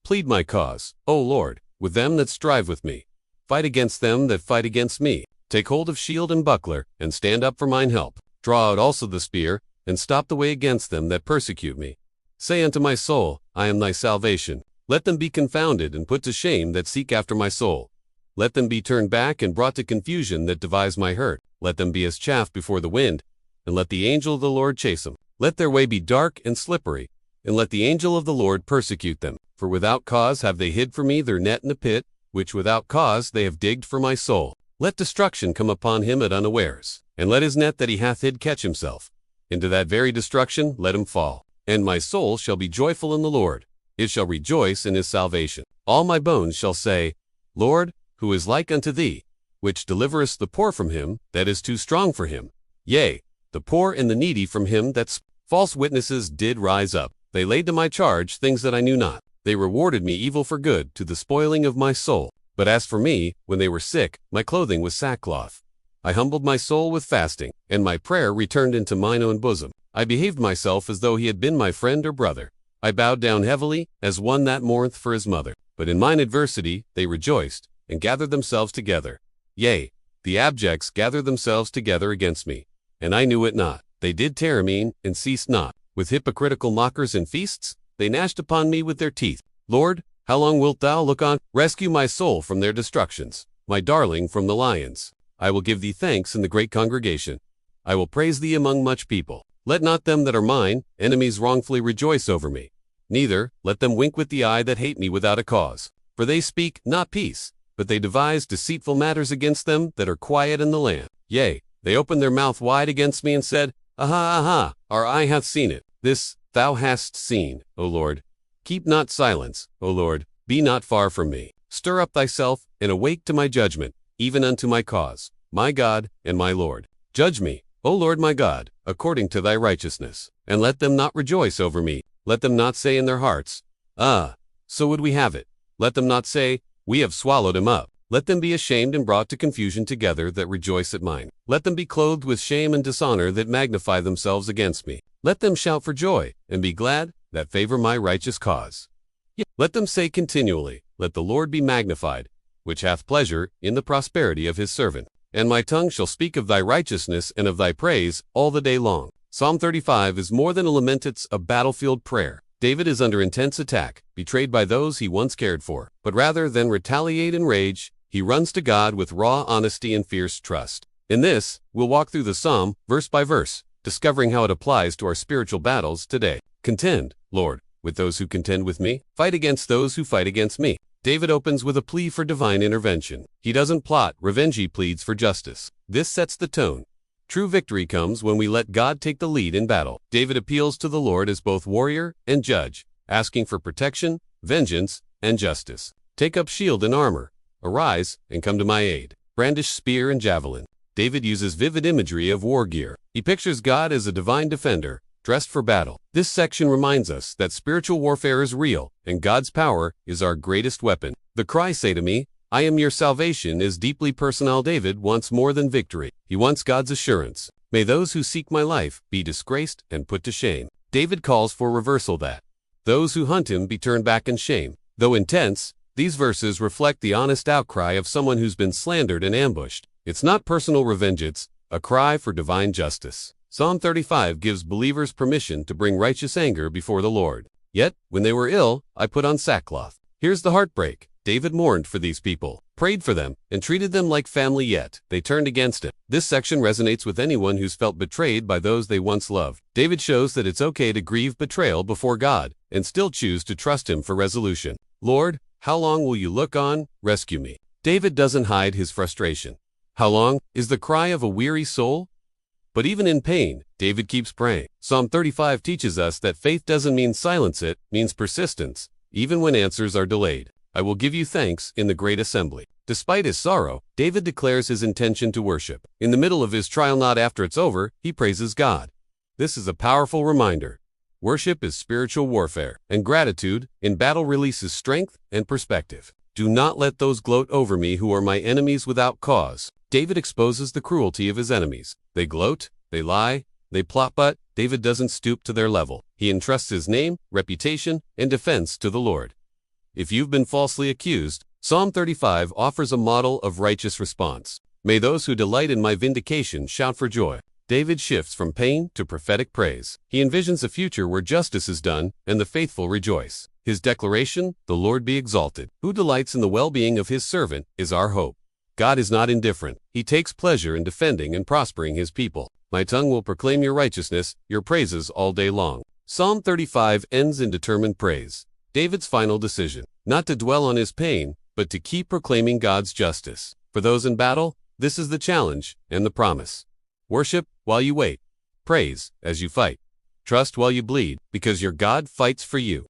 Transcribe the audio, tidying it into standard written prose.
Plead my cause, O Lord, with them that strive with me. Fight against them that fight against me. Take hold of shield and buckler, and stand up for mine help. Draw out also the spear, and stop the way against them that persecute me. Say unto my soul, I am thy salvation. Let them be confounded and put to shame that seek after my soul. Let them be turned back and brought to confusion that devise my hurt. Let them be as chaff before the wind, and let the angel of the Lord chase them. Let their way be dark and slippery, and let the angel of the Lord persecute them. For without cause have they hid for me their net in a pit, which without cause they have digged for my soul. Let destruction come upon him at unawares, and let his net that he hath hid catch himself. Into that very destruction let him fall. And my soul shall be joyful in the Lord. It shall rejoice in his salvation. All my bones shall say, Lord, who is like unto thee, which deliverest the poor from him that is too strong for him? Yea, the poor and the needy from him that's false witnesses did rise up. They laid to my charge things that I knew not. They rewarded me evil for good, to the spoiling of my soul. But as for me, when they were sick, my clothing was sackcloth. I humbled my soul with fasting, and my prayer returned into mine own bosom. I behaved myself as though he had been my friend or brother. I bowed down heavily, as one that mourneth for his mother. But in mine adversity they rejoiced, and gathered themselves together. Yea, the abjects gathered themselves together against me, and I knew it not. They did tear me, and ceased not. With hypocritical mockers and feasts, they gnashed upon me with their teeth. Lord, how long wilt thou look on? Rescue my soul from their destructions, my darling from the lions. I will give thee thanks in the great congregation. I will praise thee among much people. Let not them that are mine enemies wrongfully rejoice over me. Neither let them wink with the eye that hate me without a cause. For they speak not peace, but they devise deceitful matters against them that are quiet in the land. Yea, they opened their mouth wide against me and said, Aha, aha, our eye hath seen it. This thou hast seen, O Lord. Keep not silence, O Lord, be not far from me. Stir up thyself, and awake to my judgment, even unto my cause, my God and my Lord. Judge me, O Lord my God, according to thy righteousness. And let them not rejoice over me. Let them not say in their hearts, Ah, so would we have it. Let them not say, We have swallowed him up. Let them be ashamed and brought to confusion together that rejoice at mine. Let them be clothed with shame and dishonor that magnify themselves against me. Let them shout for joy, and be glad, that favor my righteous cause. Yet let them say continually, Let the Lord be magnified, which hath pleasure in the prosperity of his servant. And my tongue shall speak of thy righteousness and of thy praise all the day long. Psalm 35 is more than a lament, it's a battlefield prayer. David is under intense attack, betrayed by those he once cared for. But rather than retaliate in rage, he runs to God with raw honesty and fierce trust. In this, we'll walk through the psalm, verse by verse, discovering how it applies to our spiritual battles today. Contend, Lord, with those who contend with me. Fight against those who fight against me. David opens with a plea for divine intervention. He doesn't plot revenge, he pleads for justice. This sets the tone. True victory comes when we let God take the lead in battle. David appeals to the Lord as both warrior and judge, asking for protection, vengeance, and justice. Take up shield and armor. Arise and come to my aid. Brandish spear and javelin. David uses vivid imagery of war gear. He pictures God as a divine defender, dressed for battle. This section reminds us that spiritual warfare is real, and God's power is our greatest weapon. The cry, Say to me, I am your salvation, is deeply personal. David wants more than victory. He wants God's assurance. May those who seek my life be disgraced and put to shame. David calls for reversal, that those who hunt him be turned back in shame. Though intense, these verses reflect the honest outcry of someone who's been slandered and ambushed. It's not personal revenge, it's a cry for divine justice. Psalm 35 gives believers permission to bring righteous anger before the Lord. Yet, when they were ill, I put on sackcloth. Here's the heartbreak. David mourned for these people, prayed for them, and treated them like family, yet they turned against him. This section resonates with anyone who's felt betrayed by those they once loved. David shows that it's okay to grieve betrayal before God and still choose to trust him for resolution. Lord, how long will you look on? Rescue me. David doesn't hide his frustration. How long is the cry of a weary soul? But even in pain, David keeps praying. Psalm 35 teaches us that faith doesn't mean silence, it means persistence, even when answers are delayed. I will give you thanks in the great assembly. Despite his sorrow, David declares his intention to worship. In the middle of his trial, not after it's over, he praises God. This is a powerful reminder. Worship is spiritual warfare, and gratitude in battle releases strength and perspective. Do not let those gloat over me who are my enemies without cause. David exposes the cruelty of his enemies. They gloat, they lie, they plot, but David doesn't stoop to their level. He entrusts his name, reputation, and defense to the Lord. if you've been falsely accused, Psalm 35 offers a model of righteous response. May those who delight in my vindication shout for joy. David shifts from pain to prophetic praise. He envisions a future where justice is done and the faithful rejoice. His declaration, "The Lord be exalted, who delights in the well-being of his servant," is our hope. God is not indifferent. He takes pleasure in defending and prospering his people. My tongue will proclaim your righteousness, your praises all day long. Psalm 35 ends in determined praise. David's final decision, not to dwell on his pain, but to keep proclaiming God's justice. For those in battle, this is the challenge and the promise. Worship while you wait. Praise as you fight. Trust while you bleed, because your God fights for you.